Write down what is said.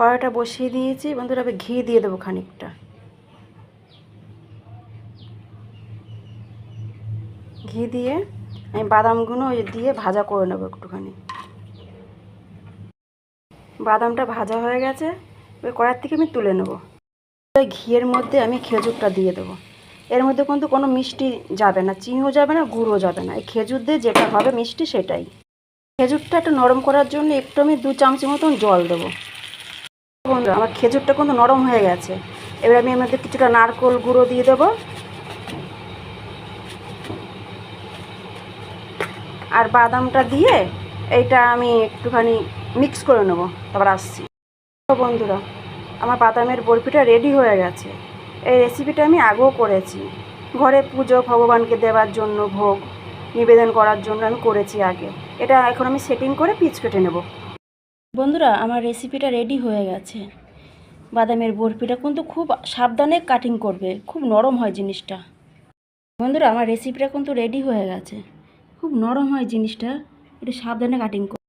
কড়াইটা বসিয়ে দিয়েছি বন্ধুরা, আমি ঘি দিয়ে দেবো খানিকটা। ঘি দিয়ে আমি বাদামগুলো দিয়ে ভাজা করে নেবো একটুখানি। বাদামটা ভাজা হয়ে গেছে, ওই কড়াই থেকে আমি তুলে নেব। ওই ঘিয়ের মধ্যে আমি খেজুরটা দিয়ে দেবো। এর মধ্যে কিন্তু কোনো মিষ্টি যাবে না, চিনিও যাবে না, গুঁড়ও যাবে না। এই খেজুর দিয়ে যেটা হবে মিষ্টি সেটাই। খেজুরটা একটু নরম করার জন্য একটু আমি 2 চামচ মতন জল দেবো। বন্ধুরা, আমার খেজুরটা কিন্তু নরম হয়ে গেছে। এবার আমি এর মধ্যে কিছুটা নারকেল গুঁড়ো দিয়ে দেবো, আর বাদামটা দিয়ে এইটা আমি একটুখানি মিক্স করে নেবো, তারপর আসছি। বন্ধুরা, আমার বাদামের বরফিটা রেডি হয়ে গেছে। এই রেসিপিটা আমি আগেও করেছি, ঘরে পুজো ভগবানকে দেওয়ার জন্য, ভোগ নিবেদন করার জন্য আমি করেছি আগে। এটা এখন আমি সেটিং করে পিচ কেটে নেব। বন্ধুরা, আমার রেসিপিটা রেডি হয়ে গেছে। বাদামের বরফিটা কিন্তু খুব সাবধানে কাটিং করবে, খুব নরম হয় জিনিসটা। বন্ধুরা, আমার রেসিপিটা কিন্তু রেডি হয়ে গেছে, খুব নরম হয় জিনিসটা, একটু সাবধানে কাটিং করবে।